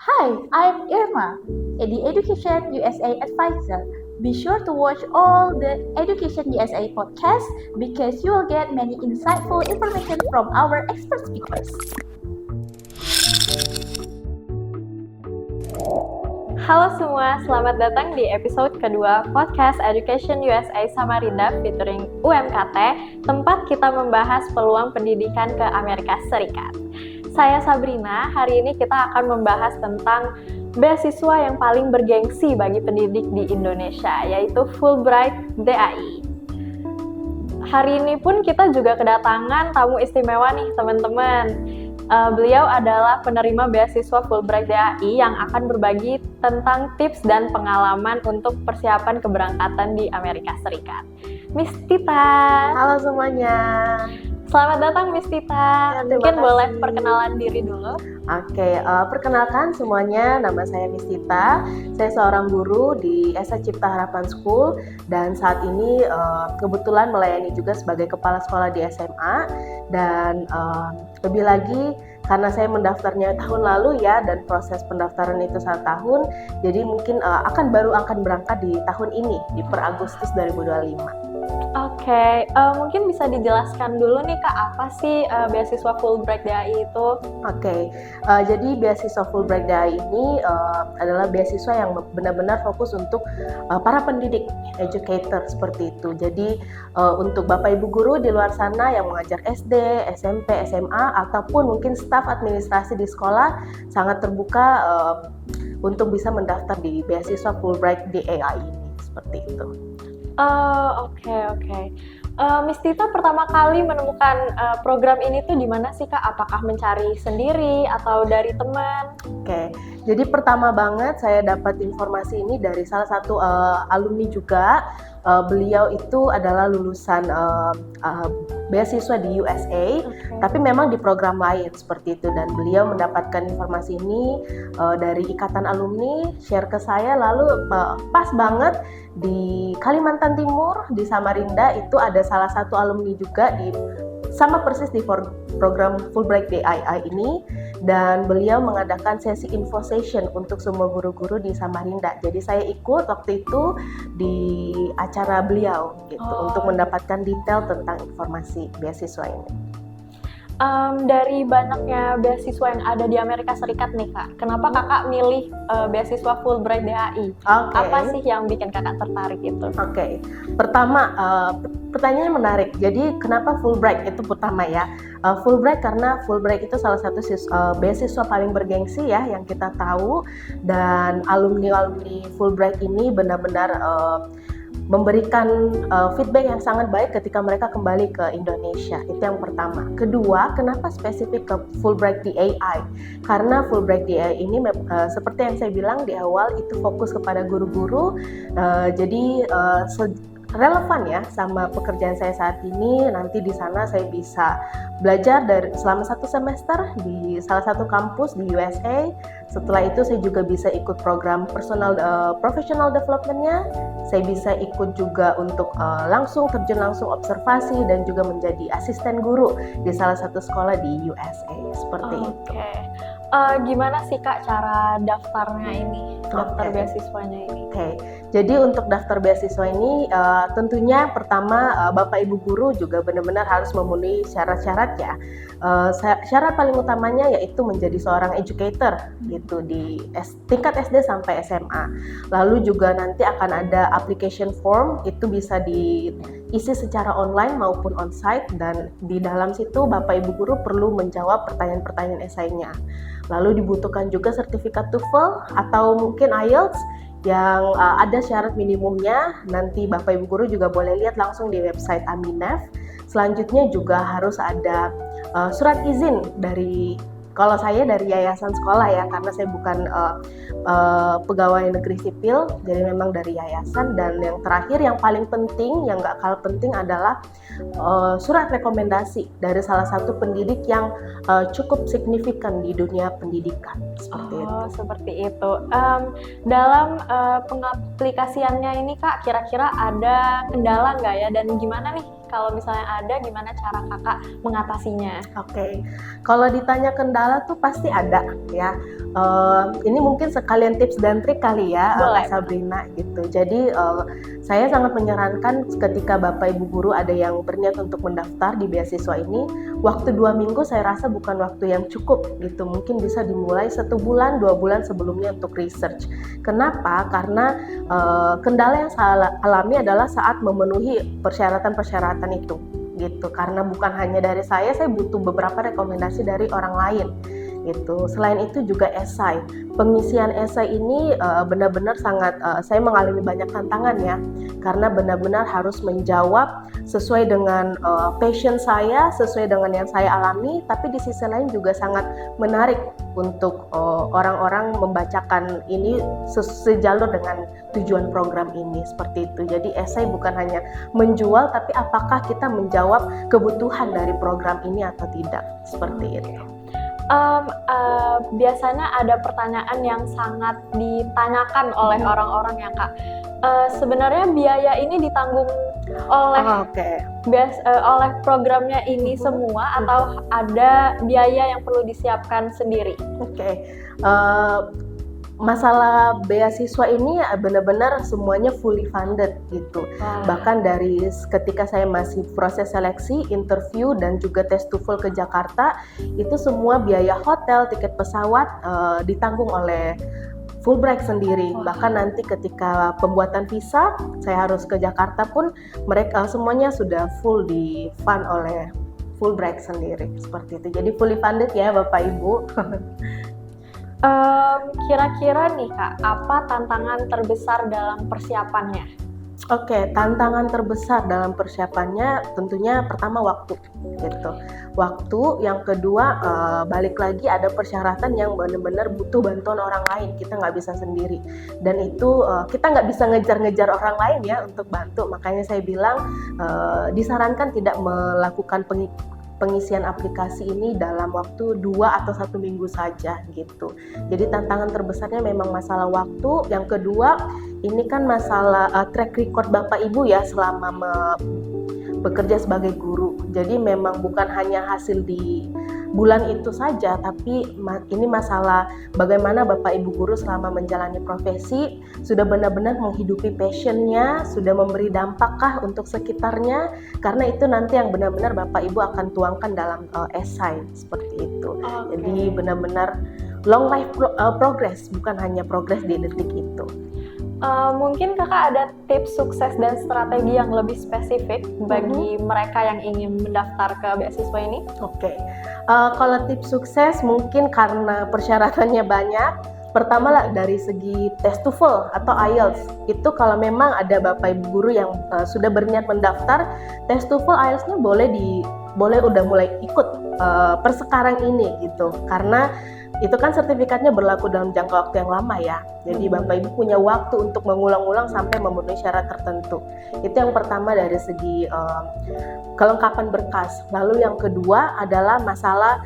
Hi, I'm Irma, the Education USA advisor. Be sure to watch all the Education USA podcasts because you will get many insightful information from our expert speakers. Halo semua, selamat datang di episode kedua podcast Education USA Samarinda featuring UMKT, tempat kita membahas peluang pendidikan ke Amerika Serikat. Saya Sabrina, hari ini kita akan membahas tentang beasiswa yang paling bergengsi bagi pendidik di Indonesia, yaitu Fulbright DAI. Hari ini pun kita juga kedatangan tamu istimewa nih teman-teman. Beliau adalah penerima beasiswa Fulbright DAI yang akan berbagi tentang tips dan pengalaman untuk persiapan keberangkatan di Amerika Serikat. Miss Tita. Halo semuanya. Selamat datang Miss Tita. Mungkin boleh perkenalan diri dulu. Oke, perkenalkan semuanya, nama saya Miss Tita. Saya seorang guru di SA Cipta Harapan School dan saat ini kebetulan melayani juga sebagai kepala sekolah di SMA. Dan lebih lagi karena saya mendaftarnya tahun lalu ya, dan proses pendaftaran itu 1 tahun, jadi mungkin akan berangkat di tahun ini, di per Agustus 2025. Oke, mungkin bisa dijelaskan dulu nih Kak, apa sih beasiswa Fulbright DAI itu? Oke, jadi beasiswa Fulbright DAI ini adalah beasiswa yang benar-benar fokus untuk para pendidik, educator seperti itu. Jadi untuk Bapak Ibu guru di luar sana yang mengajar SD, SMP, SMA, ataupun mungkin staf administrasi di sekolah sangat terbuka untuk bisa mendaftar di beasiswa Fulbright DAI ini, seperti itu. Oke. Miss Tita pertama kali menemukan program ini tuh di mana sih Kak? Apakah mencari sendiri atau dari teman? Oke, jadi pertama banget saya dapat informasi ini dari salah satu alumni juga. Beliau itu adalah lulusan beasiswa di USA, tapi memang di program lain seperti itu. Dan beliau mendapatkan informasi ini dari ikatan alumni, share ke saya. Lalu pas banget di Kalimantan Timur, di Samarinda itu ada salah satu alumni juga sama persis di program Fulbright DAI ini, dan beliau mengadakan sesi info session untuk semua guru-guru di Samarinda. Jadi saya ikut waktu itu di acara beliau gitu untuk mendapatkan detail tentang informasi beasiswa ini. Dari banyaknya beasiswa yang ada di Amerika Serikat nih Kak, kenapa Kakak milih beasiswa Fulbright DAI? Apa sih yang bikin Kakak tertarik itu? Oke, pertama pertanyaannya menarik. Jadi kenapa Fulbright itu pertama ya? Fulbright karena Fulbright itu salah satu beasiswa paling bergengsi ya yang kita tahu, dan alumni Fulbright ini benar-benar memberikan feedback yang sangat baik ketika mereka kembali ke Indonesia. Itu yang pertama. Kedua, kenapa spesifik ke Fulbright DAI? Karena Fulbright DAI ini seperti yang saya bilang di awal itu fokus kepada guru-guru, jadi relevan ya sama pekerjaan saya saat ini. Nanti di sana saya bisa belajar selama 1 semester di salah satu kampus di USA. Setelah itu saya juga bisa ikut program professional development-nya. Saya bisa ikut juga untuk terjun langsung observasi dan juga menjadi asisten guru di salah satu sekolah di USA seperti itu. Gimana sih Kak cara daftarnya ini? Daftar beasiswanya ini? Oke. Jadi untuk daftar beasiswa ini tentunya pertama Bapak Ibu guru juga benar-benar harus memenuhi syarat-syarat ya. Syarat paling utamanya yaitu menjadi seorang educator gitu di tingkat SD sampai SMA. Lalu juga nanti akan ada application form, itu bisa diisi secara online maupun onsite, dan di dalam situ Bapak Ibu guru perlu menjawab pertanyaan-pertanyaan esainya. Lalu dibutuhkan juga sertifikat TOEFL atau mungkin IELTS yang ada syarat minimumnya. Nanti Bapak Ibu guru juga boleh lihat langsung di website Aminef. Selanjutnya juga harus ada surat izin kalau saya dari yayasan sekolah ya, karena saya bukan pegawai negeri sipil, jadi memang dari yayasan. Dan yang terakhir yang paling penting, yang gak kalah penting adalah surat rekomendasi dari salah satu pendidik yang cukup signifikan di dunia pendidikan. Seperti itu. Dalam pengaplikasiannya ini Kak, kira-kira ada kendala nggak ya? Dan gimana nih kalau misalnya ada, gimana cara Kakak mengatasinya? Oke, kalau ditanya kendala tuh pasti ada ya. Ini mungkin sekalian tips dan trik kali ya, Boleh. Kak Sabrina gitu. Jadi saya sangat menyarankan ketika Bapak Ibu guru ada yang berniat untuk mendaftar di beasiswa ini, waktu 2 minggu saya rasa bukan waktu yang cukup gitu. Mungkin bisa dimulai 1 bulan, 2 bulan sebelumnya untuk research. Kenapa? Karena kendala yang saya alami adalah saat memenuhi persyaratan-persyaratan itu gitu. Karena bukan hanya dari saya butuh beberapa rekomendasi dari orang lain gitu. Selain itu juga esai. Pengisian esai ini benar-benar sangat saya mengalami banyak tantangan ya, karena benar-benar harus menjawab sesuai dengan passion saya, sesuai dengan yang saya alami, tapi di sisi lain juga sangat menarik untuk orang-orang membacakan ini sejalur dengan tujuan program ini, seperti itu. Jadi esai bukan hanya menjual, tapi apakah kita menjawab kebutuhan dari program ini atau tidak, seperti itu. Biasanya ada pertanyaan yang sangat ditanyakan oleh orang-orang ya Kak. Sebenarnya biaya ini ditanggung oleh oleh programnya ini semua atau ada biaya yang perlu disiapkan sendiri? Masalah beasiswa ini benar-benar semuanya fully funded gitu. Bahkan dari ketika saya masih proses seleksi, interview dan juga tes TOEFL ke Jakarta, itu semua biaya hotel, tiket pesawat ditanggung oleh Fulbright sendiri. Bahkan nanti ketika pembuatan visa, saya harus ke Jakarta pun mereka semuanya sudah full di fund oleh Fulbright sendiri, seperti itu. Jadi fully funded ya Bapak Ibu. Kira-kira nih Kak, apa tantangan terbesar dalam persiapannya? Tantangan terbesar dalam persiapannya tentunya pertama waktu gitu. Waktu, yang kedua balik lagi ada persyaratan yang benar-benar butuh bantuan orang lain, kita nggak bisa sendiri. Dan itu kita nggak bisa ngejar-ngejar orang lain ya untuk bantu. Makanya saya bilang disarankan tidak melakukan pengisian aplikasi ini dalam waktu 2 atau 1 minggu saja gitu. Jadi tantangan terbesarnya memang masalah waktu. Yang kedua, ini kan masalah track record Bapak Ibu ya selama bekerja sebagai guru. Jadi memang bukan hanya hasil di bulan itu saja, tapi ini masalah bagaimana Bapak Ibu guru selama menjalani profesi sudah benar-benar menghidupi passionnya, sudah memberi dampakkah untuk sekitarnya, karena itu nanti yang benar-benar Bapak Ibu akan tuangkan dalam esai seperti itu. Jadi benar-benar long life progress, bukan hanya progress di detik itu. Mungkin Kakak ada tips sukses dan strategi yang lebih spesifik bagi mereka yang ingin mendaftar ke beasiswa ini? Kalau tips sukses mungkin karena persyaratannya banyak. Pertama lah dari segi tes TOEFL atau IELTS. Itu kalau memang ada Bapak Ibu guru yang sudah berniat mendaftar, tes TOEFL IELTS-nya boleh udah mulai ikut per sekarang ini gitu. Karena itu kan sertifikatnya berlaku dalam jangka waktu yang lama ya. Jadi Bapak Ibu punya waktu untuk mengulang-ulang sampai memenuhi syarat tertentu. Itu yang pertama dari segi kelengkapan berkas. Lalu yang kedua adalah masalah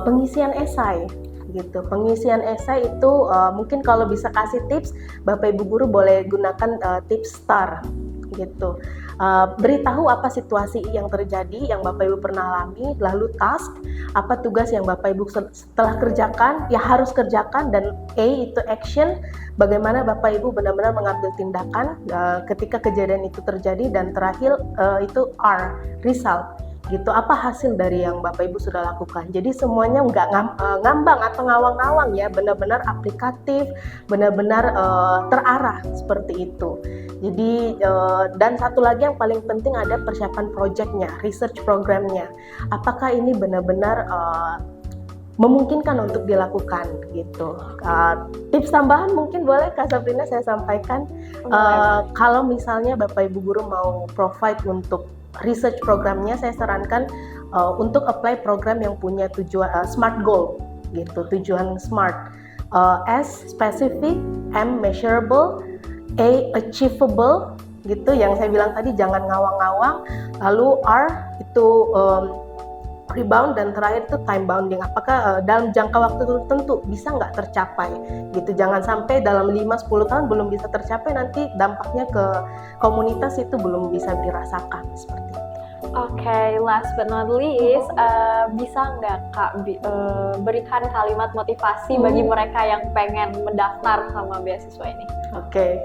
pengisian esai gitu. Pengisian esai itu mungkin kalau bisa kasih tips, Bapak Ibu guru boleh gunakan tips STAR gitu. Beritahu apa situasi yang terjadi yang Bapak Ibu pernah alami, lalu task, apa tugas yang Bapak Ibu setelah kerjakan, ya harus kerjakan, dan A itu action, bagaimana Bapak Ibu benar-benar mengambil tindakan ketika kejadian itu terjadi, dan terakhir itu R, result. Gitu, apa hasil dari yang Bapak Ibu sudah lakukan. Jadi semuanya nggak ngambang atau ngawang-ngawang ya, benar-benar aplikatif, benar-benar terarah seperti itu. Jadi dan satu lagi yang paling penting ada persiapan projectnya, research programnya. Apakah ini benar-benar memungkinkan untuk dilakukan gitu. Tips tambahan mungkin boleh Kak Sabrina saya sampaikan. Kalau misalnya Bapak Ibu guru mau provide untuk research programnya, saya sarankan untuk apply program yang punya tujuan SMART goal gitu, tujuan SMART. S specific, M measurable, A achievable gitu, yang saya bilang tadi jangan ngawang-ngawang. Lalu R itu rebound, dan terakhir itu time bounding. Apakah dalam jangka waktu tertentu bisa nggak tercapai gitu. Jangan sampai dalam 5-10 tahun belum bisa tercapai, nanti dampaknya ke komunitas itu belum bisa dirasakan seperti itu. Oke, last but not least, bisa nggak Kak berikan kalimat motivasi bagi mereka yang pengen mendaftar sama beasiswa ini? Oke.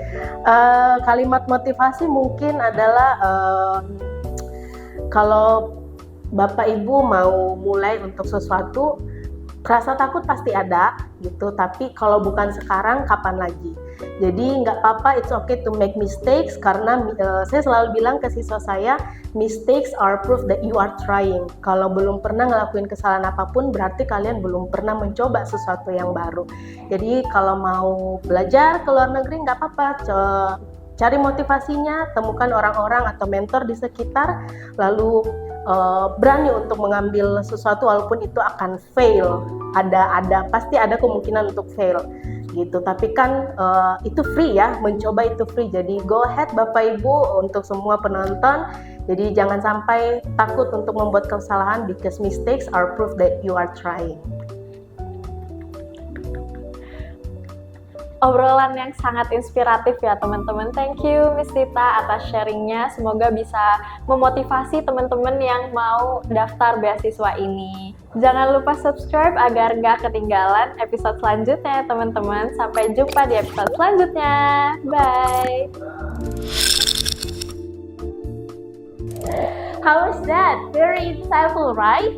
Kalimat motivasi mungkin adalah kalau Bapak Ibu mau mulai untuk sesuatu, rasa takut pasti ada gitu, tapi kalau bukan sekarang, kapan lagi? Jadi nggak apa-apa, it's okay to make mistakes, karena saya selalu bilang ke siswa saya, mistakes are proof that you are trying. Kalau belum pernah ngelakuin kesalahan apapun, berarti kalian belum pernah mencoba sesuatu yang baru. Jadi kalau mau belajar ke luar negeri, nggak apa-apa, cari motivasinya, temukan orang-orang atau mentor di sekitar, lalu berani untuk mengambil sesuatu walaupun itu akan fail. Pasti ada kemungkinan untuk fail gitu, tapi kan itu free ya, mencoba itu free. Jadi go ahead Bapak Ibu, untuk semua penonton, jadi jangan sampai takut untuk membuat kesalahan, because mistakes are proof that you are trying. Obrolan yang sangat inspiratif ya teman-teman. Thank you Miss Tita atas sharingnya. Semoga bisa memotivasi teman-teman yang mau daftar beasiswa ini. Jangan lupa subscribe agar nggak ketinggalan episode selanjutnya teman-teman. Sampai jumpa di episode selanjutnya. Bye! How was that? Very insightful, right?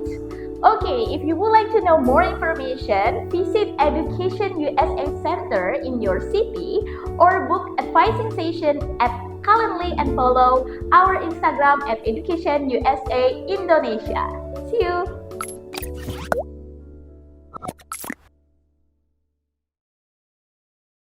Okay, if you would like to know more information, visit Education USA Center in your city or book advising session at Calendly and follow our Instagram at Education USA Indonesia. See you!